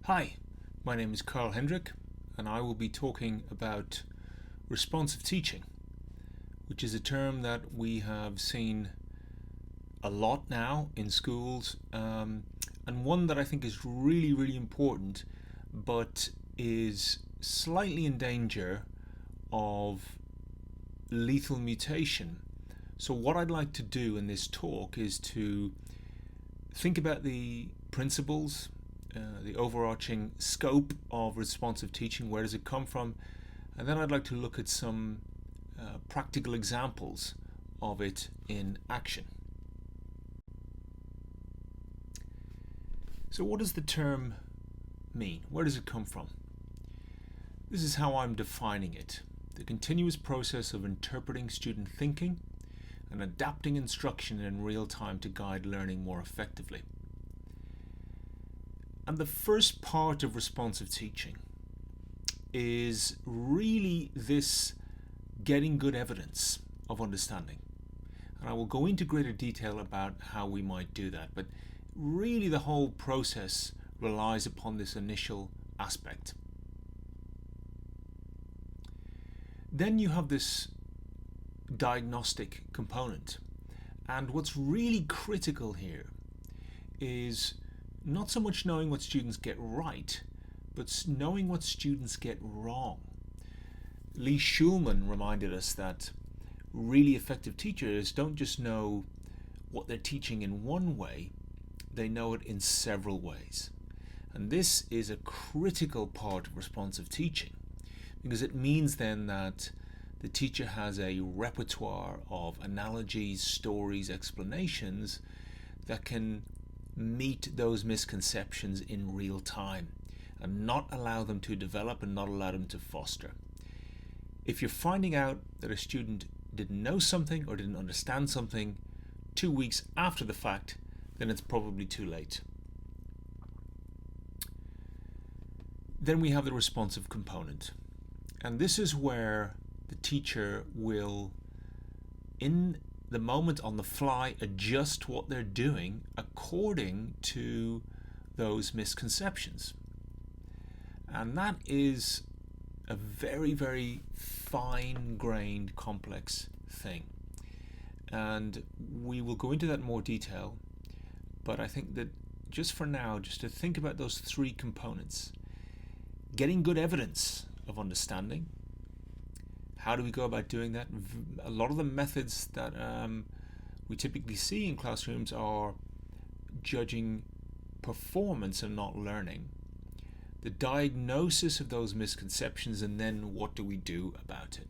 Hi, my name is Hendrick, and I will be talking about responsive teaching, which is a term that we have seen a lot now in schools, and one that I think is really important, but is slightly in danger of lethal mutation. So what I'd like to do in this talk is to think about the principles, the overarching scope of responsive teaching, where does it come from, and then I'd like to look at some practical examples of it in action. So what does the term mean? Where does it come from? This is how I'm defining it: the continuous process of interpreting student thinking and adapting instruction in real time to guide learning more effectively. And the first part of responsive teaching is really this getting good evidence of understanding. And I will go into greater detail about how we might do that, but really the whole process relies upon this initial aspect. Then you have this diagnostic component, and what's really critical here is not so much knowing what students get right, but knowing what students get wrong. Lee Schulman reminded us that really effective teachers don't just know what they're teaching in one way, they know it in several ways. And this is a critical part of responsive teaching, because it means then that the teacher has a repertoire of analogies, stories, explanations that can meet those misconceptions in real time and not allow them to develop and not allow them to foster. If you're finding out that a student didn't know something or didn't understand something 2 weeks after the fact, then it's probably too late. Then we have the responsive component, and this is where the teacher will, in the moment on the fly, adjust what they're doing according to those misconceptions. And that is a very fine-grained, complex thing. And we will go into that in more detail, but I think that just for now, just to think about those three components: getting good evidence of understanding. How do we go about doing that? A lot of the methods that we typically see in classrooms are judging performance and not learning. The diagnosis of those misconceptions, and then what do we do about it?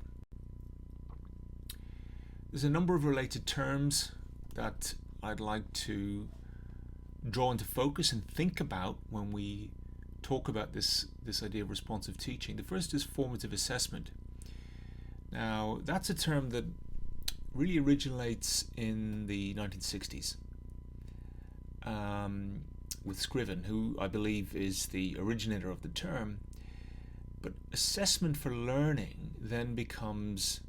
There's a number of related terms that I'd like to draw into focus and think about when we talk about this idea of responsive teaching. The first is formative assessment. Now, that's a term that really originates in the 1960s with Scriven, who I believe is the originator of the term. But assessment for learning then becomes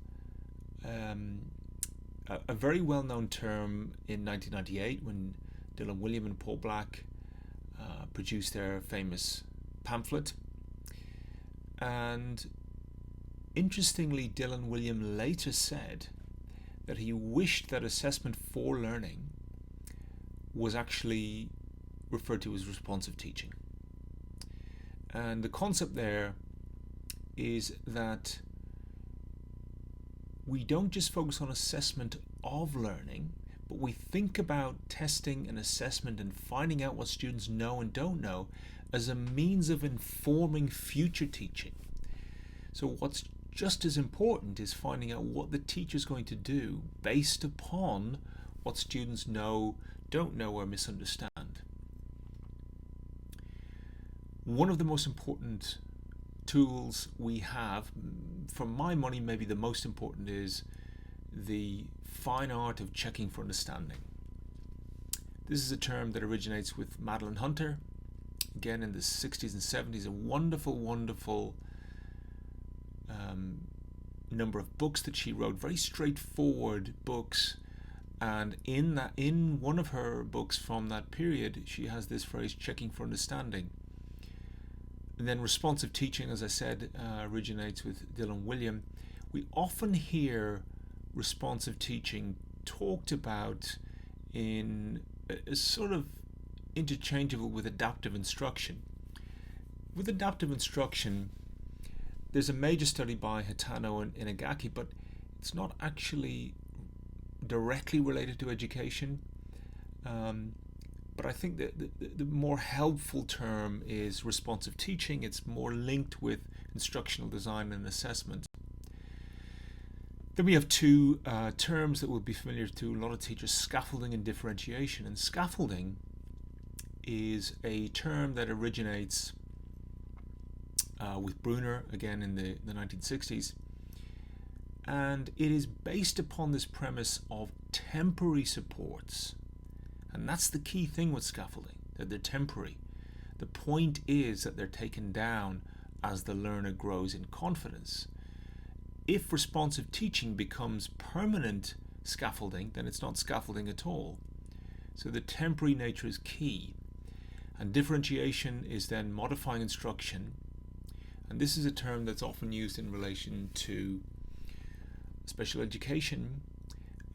a very well-known term in 1998 when Dylan Wiliam and Paul Black produced their famous pamphlet. And interestingly, Dylan Wiliam later said that he wished that assessment for learning was actually referred to as responsive teaching. And the concept there is that we don't just focus on assessment of learning, but we think about testing and assessment and finding out what students know and don't know as a means of informing future teaching. So what's just as important is finding out what the teacher is going to do based upon what students know, don't know, or misunderstand. One of the most important tools we have, for my money maybe the most important, is the fine art of checking for understanding. This is a term that originates with Madeline Hunter, again in the 60s and 70s, a wonderful number of books that she wrote, very straightforward books. And in one of her books from that period, she has this phrase, checking for understanding. And then responsive teaching, as I said, originates with Dylan William. We often hear responsive teaching talked about in a sort of interchangeable with adaptive instruction. With adaptive instruction, there's a major study by Hitano and Inagaki, but it's not actually directly related to education. But I think that the more helpful term is responsive teaching. It's more linked with instructional design and assessment. Then we have two terms that will be familiar to a lot of teachers: scaffolding and differentiation. And scaffolding is a term that originates with Bruner, again in the 1960s. And it is based upon this premise of temporary supports. And that's the key thing with scaffolding, that they're temporary. The point is that they're taken down as the learner grows in confidence. If responsive teaching becomes permanent scaffolding, then it's not scaffolding at all. So the temporary nature is key. And differentiation is then modifying instruction. And this is a term that's often used in relation to special education.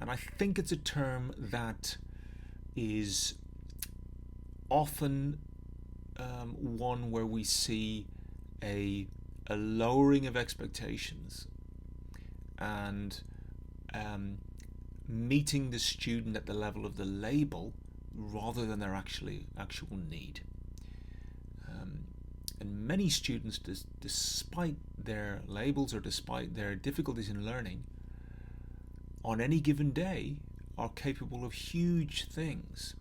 And I think it's a term that is often one where we see a lowering of expectations and meeting the student at the level of the label rather than their actual need. And many students, despite their labels or despite their difficulties in learning, on any given day are capable of huge things.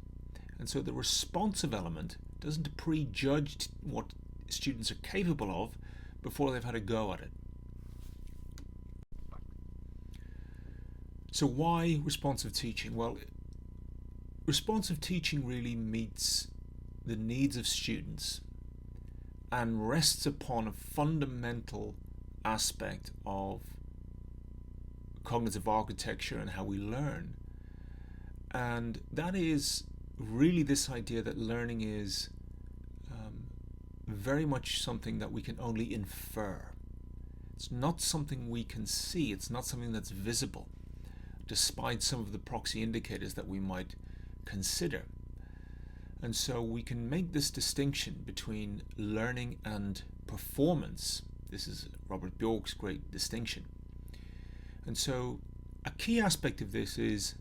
And so the responsive element doesn't prejudge what students are capable of before they've had a go at it. So why responsive teaching? Well, responsive teaching really meets the needs of students and rests upon a fundamental aspect of cognitive architecture and how we learn. And that is really this idea that learning is very much something that we can only infer. It's not something we can see. It's not something that's visible, despite some of the proxy indicators that we might consider. And so we can make this distinction between learning and performance. This is Robert Bjork's great distinction. And so a key aspect of this is,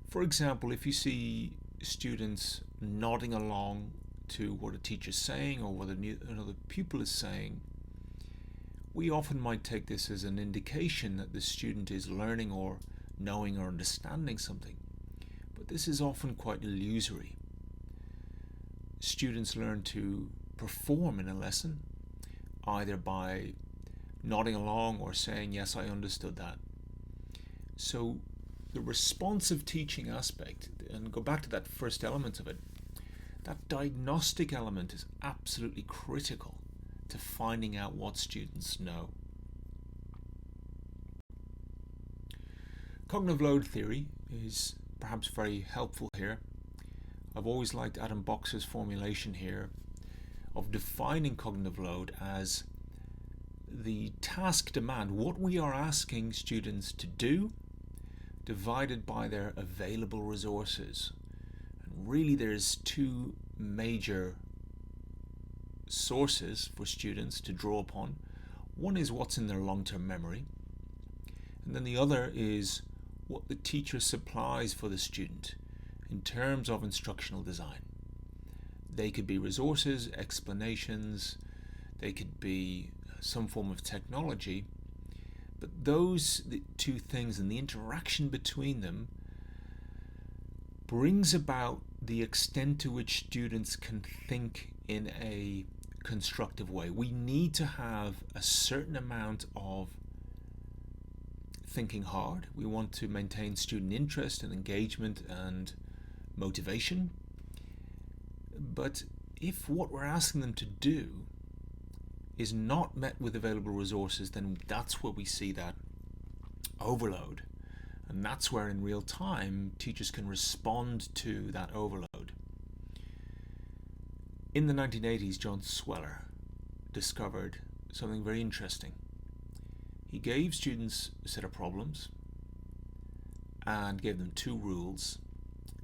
for example, if you see students nodding along to what a teacher's saying or what another pupil is saying, we often might take this as an indication that the student is learning or knowing or understanding something. But this is often quite illusory. Students learn to perform in a lesson, either by nodding along or saying, yes, I understood that. So the responsive teaching aspect, and go back to that first element of it, that diagnostic element is absolutely critical to finding out what students know. Cognitive load theory is perhaps very helpful here. I've always liked Adam Boxer's formulation here of defining cognitive load as the task demand, what we are asking students to do, divided by their available resources. And really there's two major sources for students to draw upon. One is what's in their long-term memory, and then the other is what the teacher supplies for the student in terms of instructional design. They could be resources, explanations, they could be some form of technology, but those two things and the interaction between them brings about the extent to which students can think in a constructive way. We need to have a certain amount of thinking hard. We want to maintain student interest and engagement and motivation. But if what we're asking them to do is not met with available resources, then that's where we see that overload. And that's where in real time teachers can respond to that overload. In the 1980s, John Sweller discovered something very interesting. He gave students a set of problems and gave them 2 rules.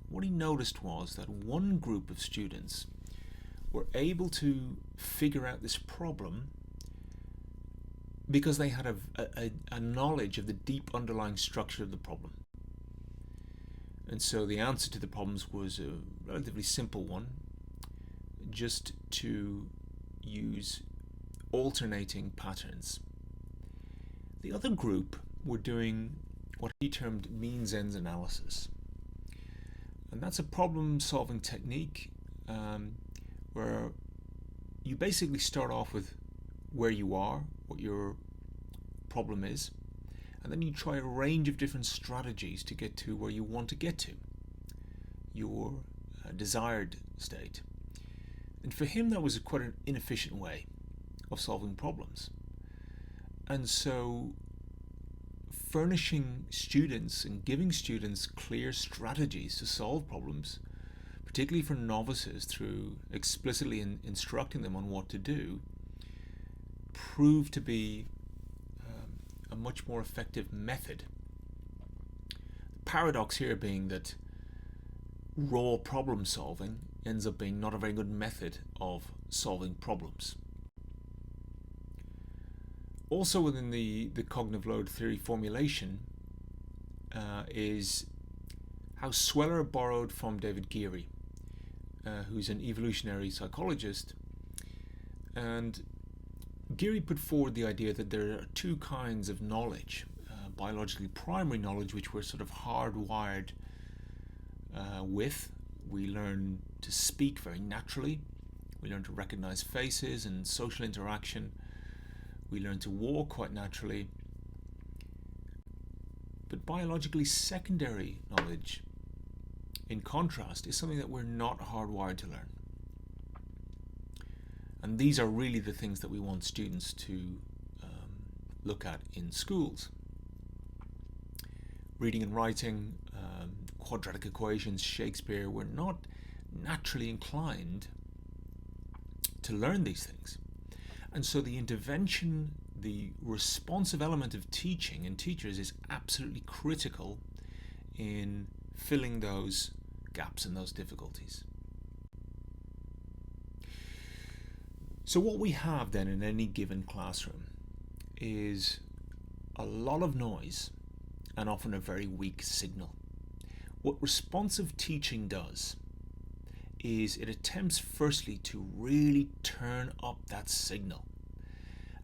What he noticed was that one group of students were able to figure out this problem because they had a knowledge of the deep underlying structure of the problem. And so the answer to the problems was a relatively simple one, just to use alternating patterns. The other group were doing what he termed means-ends analysis. And that's a problem-solving technique where you basically start off with where you are, what your problem is, and then you try a range of different strategies to get to where you want to get to, your desired state. And for him, that was quite an inefficient way of solving problems. And so furnishing students and giving students clear strategies to solve problems, particularly for novices, through explicitly instructing them on what to do, proved to be a much more effective method. The paradox here being that raw problem solving ends up being not a very good method of solving problems. Also within the cognitive load theory formulation is how Sweller borrowed from David Geary, who's an evolutionary psychologist. And Geary put forward the idea that there are 2 kinds of knowledge. Biologically primary knowledge, which we're sort of hardwired with. We learn to speak very naturally. We learn to recognize faces and social interaction. We learn to walk quite naturally. But biologically secondary knowledge, in contrast, is something that we're not hardwired to learn. And these are really the things that we want students to look at in schools. Reading and writing, quadratic equations, Shakespeare, we're not naturally inclined to learn these things. And so the intervention, the responsive element of teaching and teachers is absolutely critical in filling those gaps and those difficulties. So what we have then in any given classroom is a lot of noise and often a very weak signal. What responsive teaching does is it attempts firstly to really turn up that signal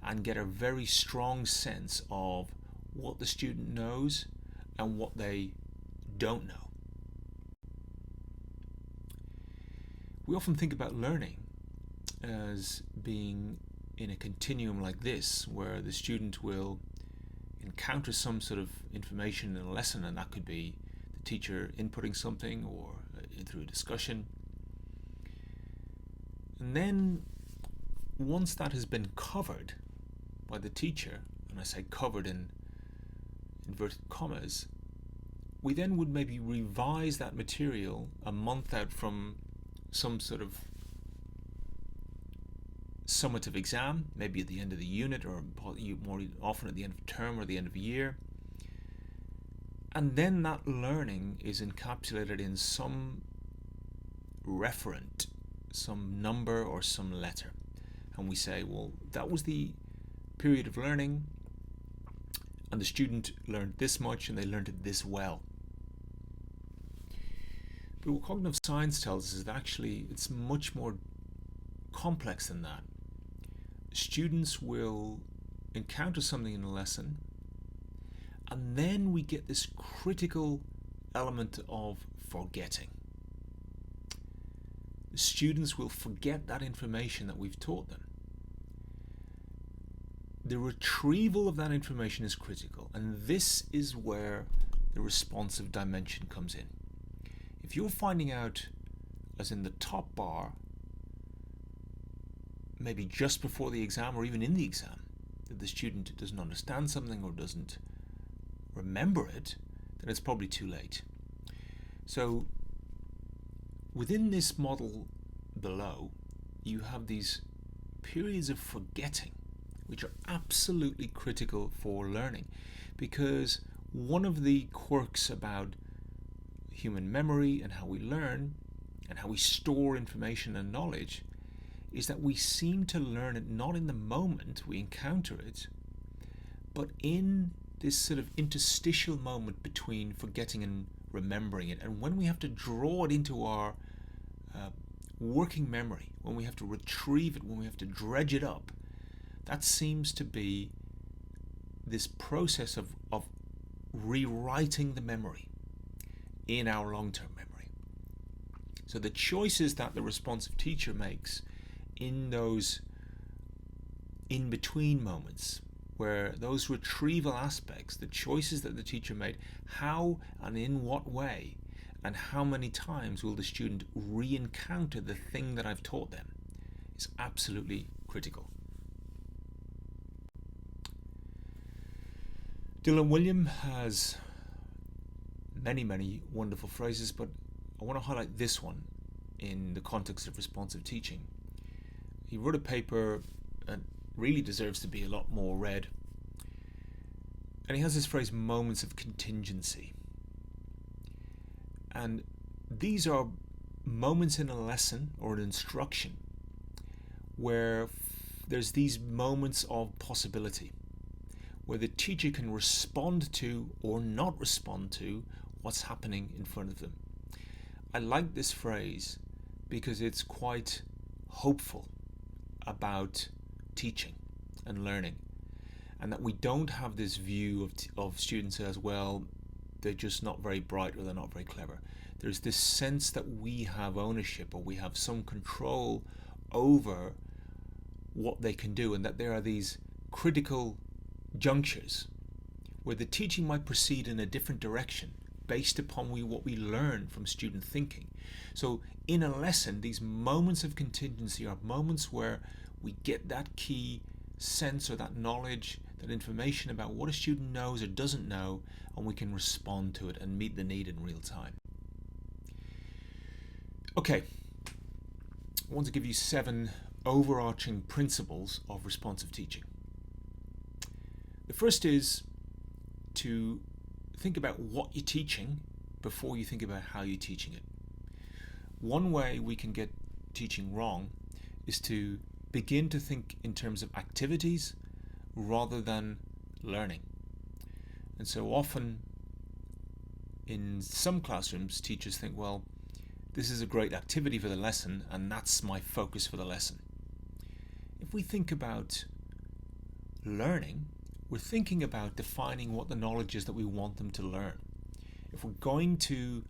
and get a very strong sense of what the student knows and what they don't know. We often think about learning as being in a continuum like this, where the student will encounter some sort of information in a lesson, and that could be the teacher inputting something or through a discussion. And then once that has been covered by the teacher, and I say covered in inverted commas, we then would maybe revise that material a month out from some sort of summative exam, maybe at the end of the unit, or more often at the end of term or the end of year. And then that learning is encapsulated in some referent, some number or some letter. And we say, well, that was the period of learning, and the student learned this much and they learned it this well. But what cognitive science tells us is that actually it's much more complex than that. Students will encounter something in a lesson, and then we get this critical element of forgetting. The students will forget that information that we've taught them. The retrieval of that information is critical, and this is where the responsive dimension comes in. If you're finding out, as in the top bar, maybe just before the exam or even in the exam, that the student doesn't understand something or doesn't remember it, then it's probably too late. So within this model below, you have these periods of forgetting, which are absolutely critical for learning, because one of the quirks about human memory and how we learn and how we store information and knowledge is that we seem to learn it not in the moment we encounter it, but in this sort of interstitial moment between forgetting and remembering it. And when we have to draw it into our working memory, when we have to retrieve it, when we have to dredge it up, that seems to be this process of rewriting the memory in our long-term memory. So the choices that the responsive teacher makes in those in-between moments, where those retrieval aspects, the choices that the teacher made, how and in what way and how many times will the student re-encounter the thing that I've taught them, is absolutely critical. Dylan Wiliam has many wonderful phrases, but I want to highlight this one in the context of responsive teaching. He wrote a paper that really deserves to be a lot more read. And he has this phrase, moments of contingency. And these are moments in a lesson or an instruction where there's these moments of possibility, where the teacher can respond to or not respond to what's happening in front of them. I like this phrase because it's quite hopeful about teaching and learning, and that we don't have this view of students as, well, they're just not very bright or they're not very clever. There's this sense that we have ownership or we have some control over what they can do, and that there are these critical junctures where the teaching might proceed in a different direction based upon what we learn from student thinking. So in a lesson, these moments of contingency are moments where we get that key sense or that knowledge, that information about what a student knows or doesn't know, and we can respond to it and meet the need in real time. Okay, I want to give you 7 overarching principles of responsive teaching. The first is to think about what you're teaching before you think about how you're teaching it. One way we can get teaching wrong is to begin to think in terms of activities rather than learning. And so often in some classrooms, teachers think, well, this is a great activity for the lesson and that's my focus for the lesson. If we think about learning, we're thinking about defining what the knowledge is that we want them to learn. If we're going to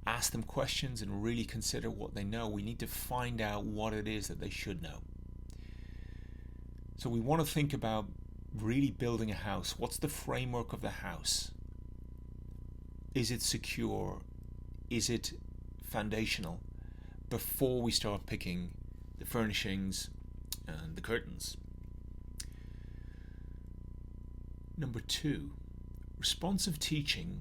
ask them questions and really consider what they know, we need to find out what it is that they should know. So we want to think about really building a house. What's the framework of the house? Is it secure? Is it foundational? Before we start picking the furnishings and the curtains. Number 2, responsive teaching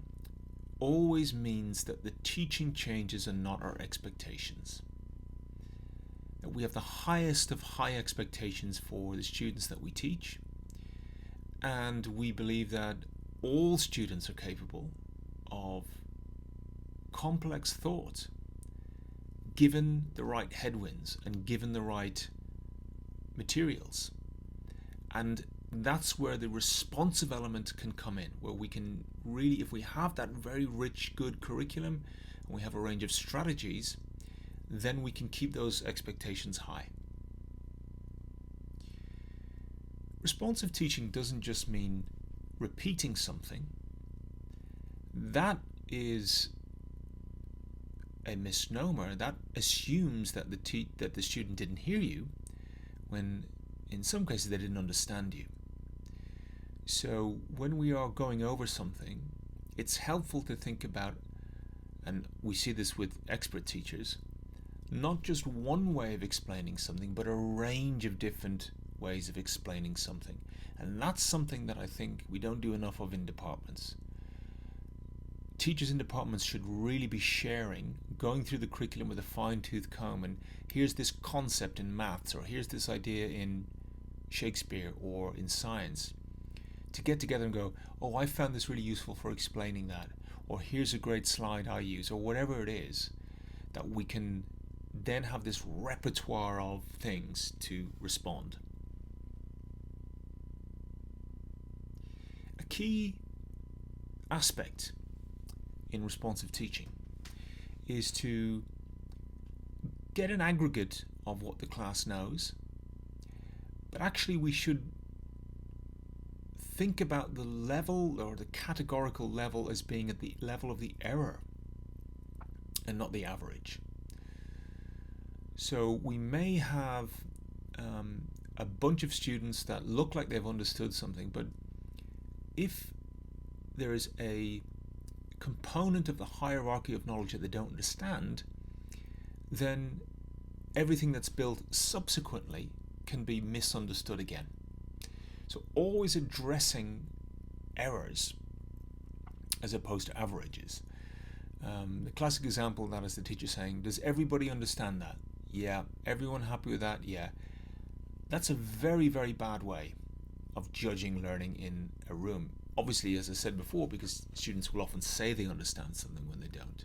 always means that the teaching changes are not our expectations. That we have the highest of high expectations for the students that we teach, and we believe that all students are capable of complex thought given the right headwinds and given the right materials. And that's where the responsive element can come in, where we can really, if we have that very rich, good curriculum and we have a range of strategies, then we can keep those expectations high. Responsive teaching doesn't just mean repeating something. That is a misnomer. That assumes that the student didn't hear you, when in some cases they didn't understand you. So when we are going over something, it's helpful to think about, and we see this with expert teachers, not just one way of explaining something, but a range of different ways of explaining something. And that's something that I think we don't do enough of in departments. teachers in departments should really be sharing, going through the curriculum with a fine-tooth comb, and here's this concept in maths, or here's this idea in Shakespeare or in science, to get together and go, oh, I found this really useful for explaining that, or here's a great slide I use, or whatever it is, that we can then have this repertoire of things to respond. A key aspect in responsive teaching is to get an aggregate of what the class knows, but actually we should think about the level, or the categorical level, as being at the level of the error and not the average. So we may have a bunch of students that look like they've understood something, but if there is a component of the hierarchy of knowledge that they don't understand, then everything that's built subsequently can be misunderstood again. So always addressing errors as opposed to averages. The classic example of that is the teacher saying, does everybody understand that? Yeah. Everyone happy with that? Yeah. That's a very, very bad way of judging learning in a room. Obviously, as I said before, because students will often say they understand something when they don't.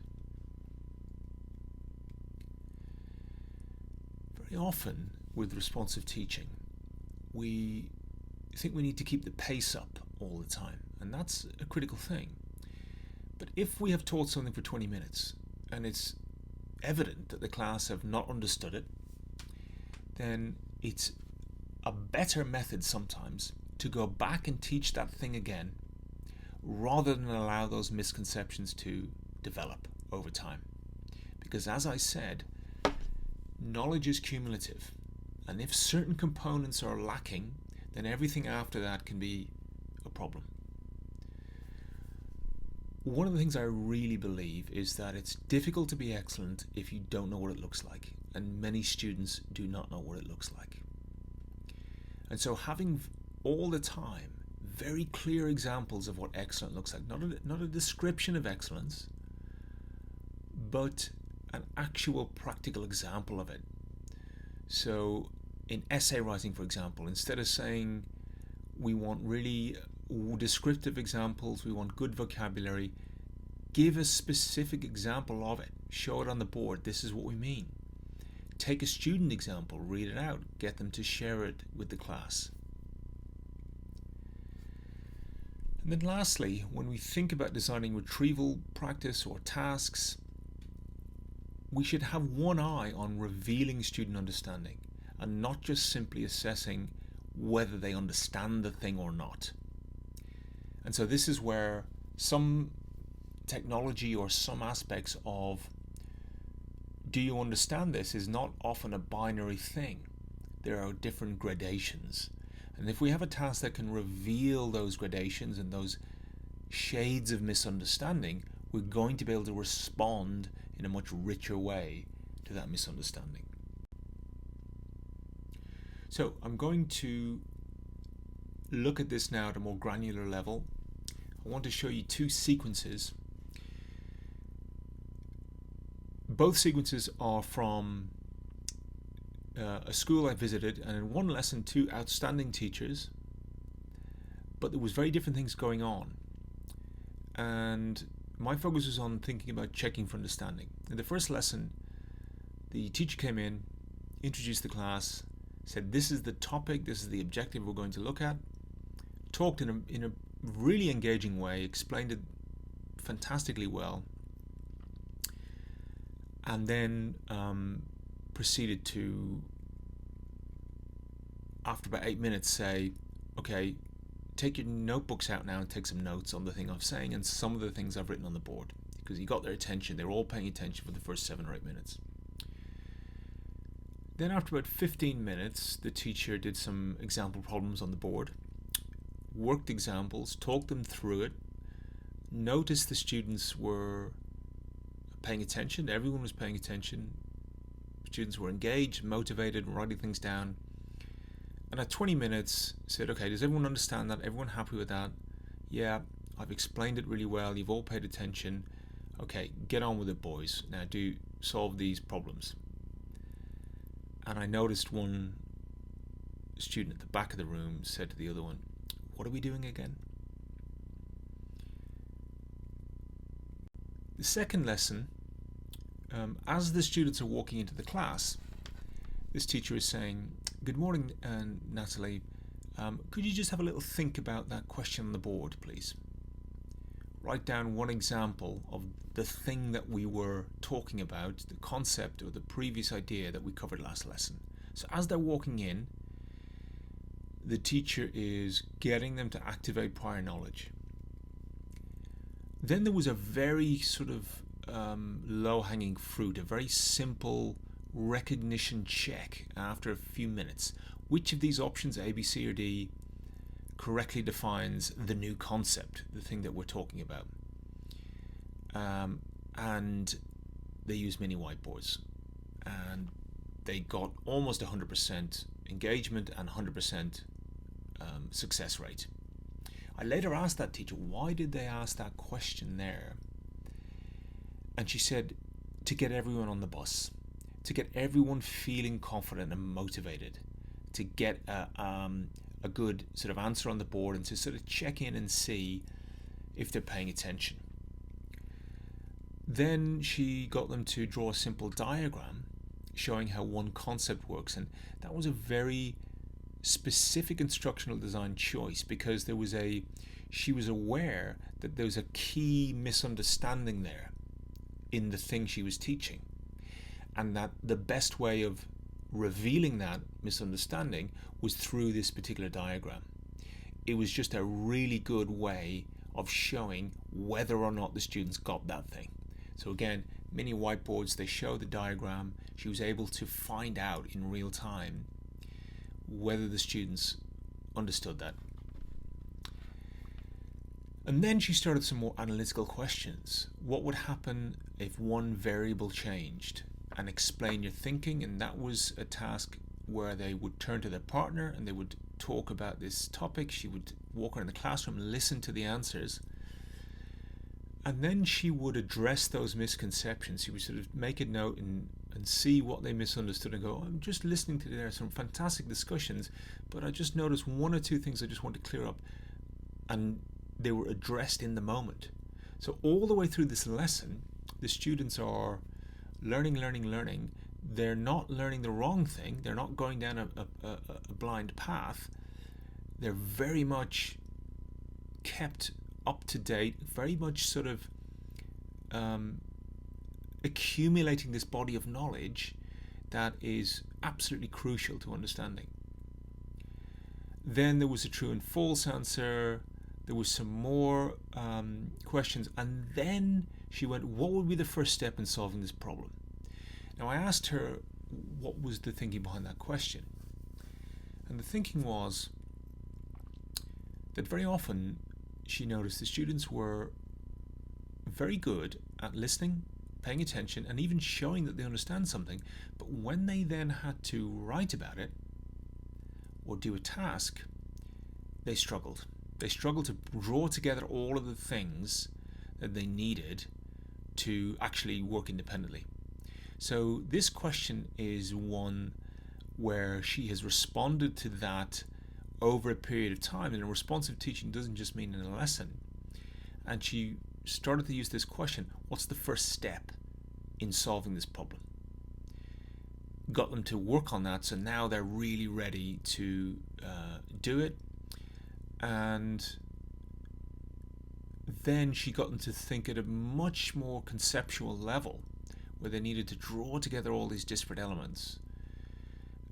Very often with responsive teaching, we think we need to keep the pace up all the time, and that's a critical thing. But if we have taught something for 20 minutes and it's evident that the class have not understood it, then it's a better method sometimes to go back and teach that thing again, rather than allow those misconceptions to develop over time. Because as I said, knowledge is cumulative, and if certain components are lacking, then everything after that can be a problem. One of the things I really believe is that it's difficult to be excellent if you don't know what it looks like, and many students do not know what it looks like. And so having all the time very clear examples of what excellent looks like, not a description of excellence, but an actual practical example of it. So in essay writing, for example, instead of saying we want really descriptive examples, we want good vocabulary, give a specific example of it, show it on the board, this is what we mean. Take a student example, read it out, get them to share it with the class. And then lastly, when we think about designing retrieval practice or tasks, we should have one eye on revealing student understanding and not just simply assessing whether they understand the thing or not. And so this is where some technology or some aspects of do you understand this is not often a binary thing. There are different gradations. And if we have a task that can reveal those gradations and those shades of misunderstanding, we're going to be able to respond in a much richer way to that misunderstanding. So I'm going to look at this now at a more granular level. I want to show you two sequences. Both sequences are from a school I visited, and in one lesson, two outstanding teachers, but there was very different things going on. And my focus was on thinking about checking for understanding. In the first lesson, the teacher came in, introduced the class, said this is the topic, this is the objective we're going to look at, talked in a really engaging way, explained it fantastically well, and then proceeded to, after about 8 minutes, say, okay, take your notebooks out now and take some notes on the thing I'm saying and some of the things I've written on the board, because he got their attention. They were all paying attention for the first 7 or 8 minutes. Then after about 15 minutes, the teacher did some example problems on the board, worked examples, talked them through it, noticed the students were paying attention, everyone was paying attention, students were engaged, motivated, writing things down, and at 20 minutes said, okay, does everyone understand that? Everyone happy with that? Yeah, I've explained it really well. You've all paid attention. Okay, get on with it, boys. Now do solve these problems. And I noticed one student at the back of the room said to the other one, "What are we doing again?" The second lesson, as the students are walking into the class, this teacher is saying, "Good morning, Natalie. Could you just have a little think about that question on the board, please? Write down one example of the thing that we were talking about, the concept or the previous idea that we covered last lesson." So as they're walking in, the teacher is getting them to activate prior knowledge. Then there was a very sort of low-hanging fruit, a very simple recognition check after a few minutes. Which of these options, A, B, C, or D, correctly defines the new concept, the thing that we're talking about? And they used mini whiteboards, and they got almost 100% engagement and 100% success rate. I later asked that teacher, why did they ask that question there? And she said, to get everyone on the bus, to get everyone feeling confident and motivated, to get a good sort of answer on the board, and to sort of check in and see if they're paying attention. Then she got them to draw a simple diagram showing how one concept works, and that was a very specific instructional design choice, because she was aware that there was a key misunderstanding there in the thing she was teaching, and that the best way of revealing that misunderstanding was through this particular diagram. It was just a really good way of showing whether or not the students got that thing. So again, mini whiteboards, they show the diagram. She was able to find out in real time whether the students understood that. And then she started some more analytical questions. What would happen if one variable changed? And explain your thinking. And that was a task where they would turn to their partner and they would talk about this topic. She would walk around the classroom and listen to the answers. And then she would address those misconceptions. She would sort of make a note and see what they misunderstood and go, I'm just listening to there some fantastic discussions, but I just noticed one or two things I just want to clear up. And they were addressed in the moment. So all the way through this lesson, the students are learning. They're not learning the wrong thing. They're not going down a blind path. They're very much kept up to date, very much sort of accumulating this body of knowledge that is absolutely crucial to understanding. Then there was a true and false answer. There was some more questions, and then she went, what would be the first step in solving this problem? Now I asked her what was the thinking behind that question, and the thinking was that very often she noticed the students were very good at listening, paying attention, and even showing that they understand something, but when they then had to write about it or do a task, they struggled. They struggled to draw together all of the things that they needed to actually work independently. So this question is one where she has responded to that over a period of time, and responsive teaching doesn't just mean in a lesson. And she started to use this question, what's the first step in solving this problem? Got them to work on that, so now they're really ready to do it. And then she got them to think at a much more conceptual level, where they needed to draw together all these disparate elements.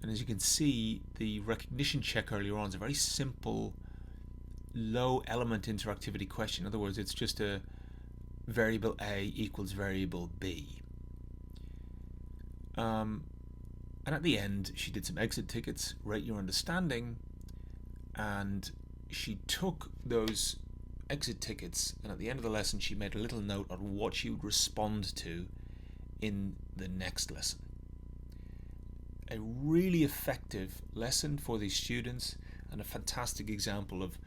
And as you can see, the recognition check earlier on is a very simple, low element interactivity question. In other words, it's just a variable A equals variable B. And at the end, she did some exit tickets, rate your understanding, and she took those exit tickets, and at the end of the lesson she made a little note on what she would respond to in the next lesson. A really effective lesson for these students, and a fantastic example of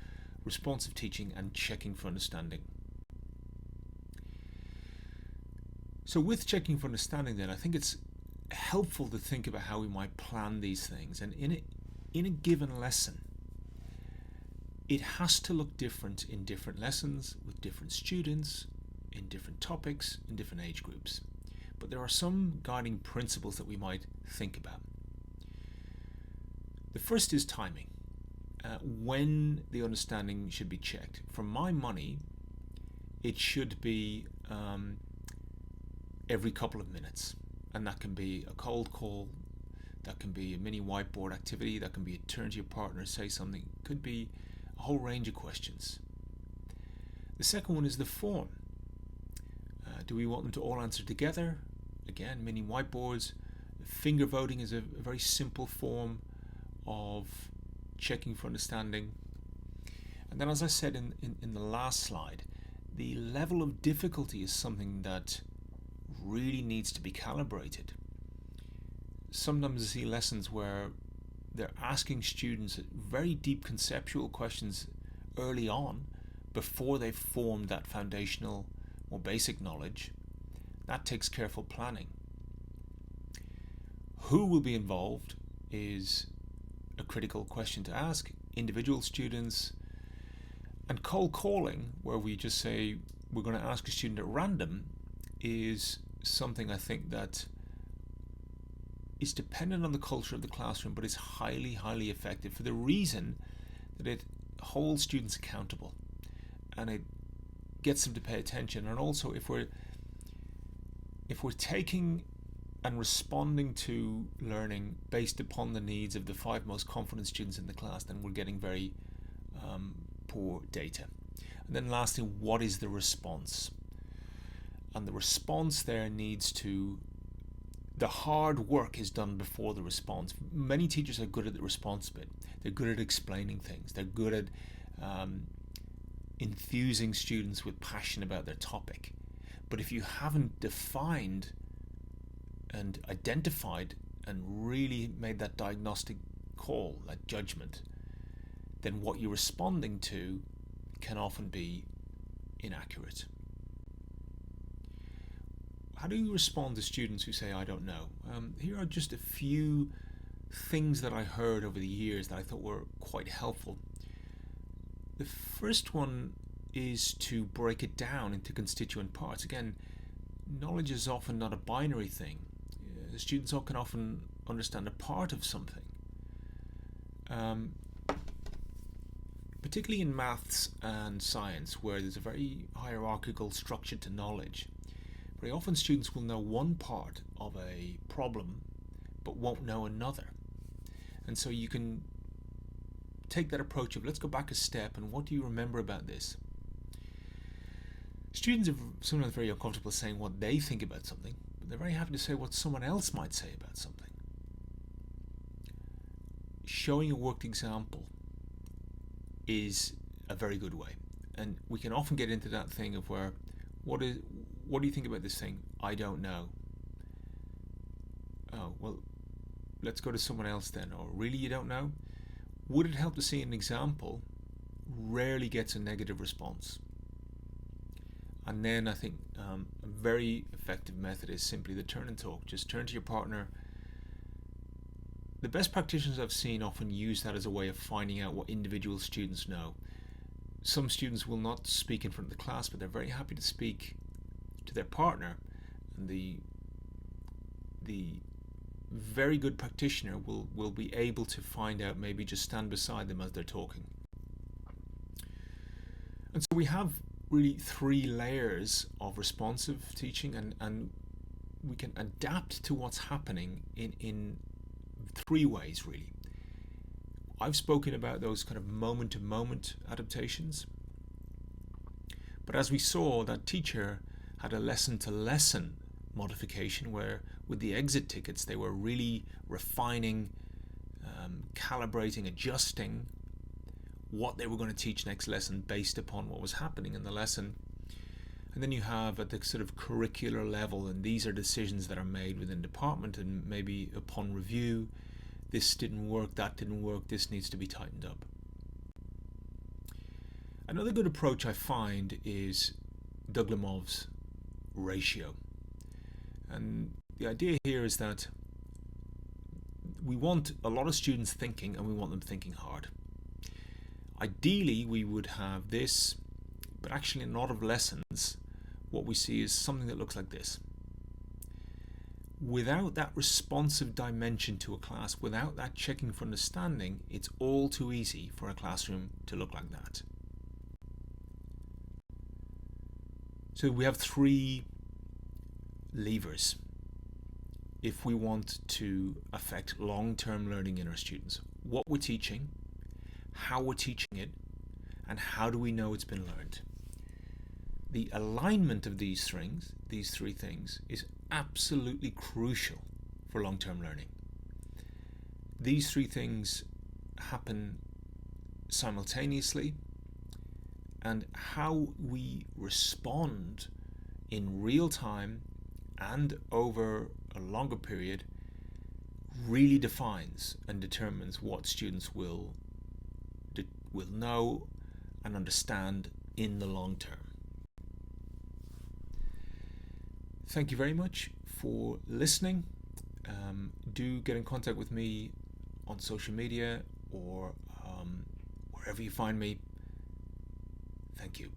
responsive teaching, and checking for understanding. So with checking for understanding then, I think it's helpful to think about how we might plan these things. And in a given lesson, it has to look different in different lessons, with different students, in different topics, in different age groups. But there are some guiding principles that we might think about. The first is timing. When the understanding should be checked. For my money, it should be every couple of minutes, and that can be a cold call, that can be a mini whiteboard activity, that can be a turn to your partner, say something, it could be a whole range of questions. The second one is the form. Do we want them to all answer together? Again, mini whiteboards. Finger voting is a very simple form of checking for understanding. And then, as I said in the last slide, the level of difficulty is something that really needs to be calibrated. Sometimes I see lessons where they're asking students very deep conceptual questions early on before they've formed that foundational, more basic knowledge. That takes careful planning. Who will be involved is a critical question to ask. Individual students. And cold calling, where we just say we're going to ask a student at random, is something I think that is dependent on the culture of the classroom, but is highly, highly effective for the reason that it holds students accountable and it gets them to pay attention. And also, if we're taking and responding to learning based upon the needs of the 5 most confident students in the class, then we're getting very poor data. And then lastly, what is the response? And the response there needs to, the hard work is done before the response. Many teachers are good at the response bit. They're good at explaining things. They're good at enthusing students with passion about their topic. But if you haven't defined and identified and really made that diagnostic call, that judgment, then what you're responding to can often be inaccurate. How do you respond to students who say, I don't know? Here are just a few things that I heard over the years that I thought were quite helpful. The first one is to break it down into constituent parts. Again, knowledge is often not a binary thing. Students can often understand a part of something. Particularly in maths and science, where there's a very hierarchical structure to knowledge. Very often students will know one part of a problem but won't know another. And so you can take that approach of, let's go back a step, and what do you remember about this? Students are sometimes very uncomfortable saying what they think about something, but they're very happy to say what someone else might say about something. Showing a worked example is a very good way. And we can often get into that thing of where, what do you think about this thing? I don't know. Oh, well, let's go to someone else then. Or really, you don't know? Would it help to see an example? Rarely gets a negative response. And then I think a very effective method is simply the turn and talk. Just turn to your partner. The best practitioners I've seen often use that as a way of finding out what individual students know. Some students will not speak in front of the class, but they're very happy to speak to their partner. And the very good practitioner will be able to find out, maybe just stand beside them as they're talking. And so we have really 3 layers of responsive teaching, and we can adapt to what's happening in 3 ways really. I've spoken about those kind of moment-to-moment adaptations, but as we saw, that teacher had a lesson-to-lesson modification where with the exit tickets they were really refining, calibrating, adjusting what they were going to teach next lesson based upon what was happening in the lesson. And then you have at the sort of curricular level, and these are decisions that are made within department, and maybe upon review, this didn't work, that didn't work, this needs to be tightened up. Another good approach I find is Duglamov's ratio. And the idea here is that we want a lot of students thinking, and we want them thinking hard. Ideally, we would have this, but actually in a lot of lessons, what we see is something that looks like this. Without that responsive dimension to a class, without that checking for understanding, it's all too easy for a classroom to look like that. So we have 3 levers if we want to affect long-term learning in our students. What we're teaching, how we're teaching it, and how do we know it's been learned. The alignment of these 3 things, is absolutely crucial for long-term learning. These 3 things happen simultaneously, and how we respond in real time and over a longer period really defines and determines what students will know and understand in the long term. Thank you very much for listening. Do get in contact with me on social media or wherever you find me. Thank you.